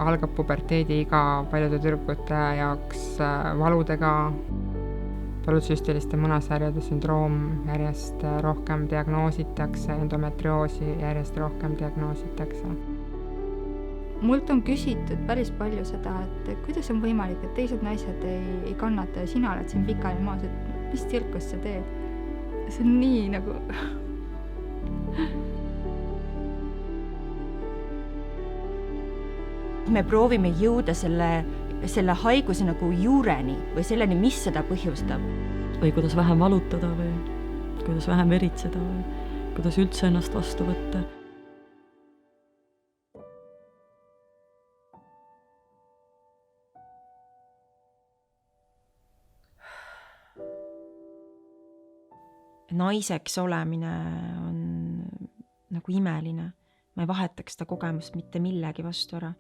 Algab puberteediiga paljude tüdrukute jaoks valudega. Polütsüstiliste munasarjade sündroom järjest rohkem diagnoositakse, endometrioosi järjest rohkem diagnoositakse. Mult on küsitud päris palju seda, et kuidas on võimalik, et teised naised ei kannata ja sina oled siin pikali maas, et mis tsirkust sa teed? See on nii nagu... Me proovime jõuda selle haiguse nagu juureni või selleni, mis seda põhjustab. Või kuidas vähem valutada või kuidas vähem veritseda või kuidas üldse ennast vastu võtta. Naiseks olemine on nagu imeline. Ma ei vahetaks seda kogemust mitte millegi vastu ära.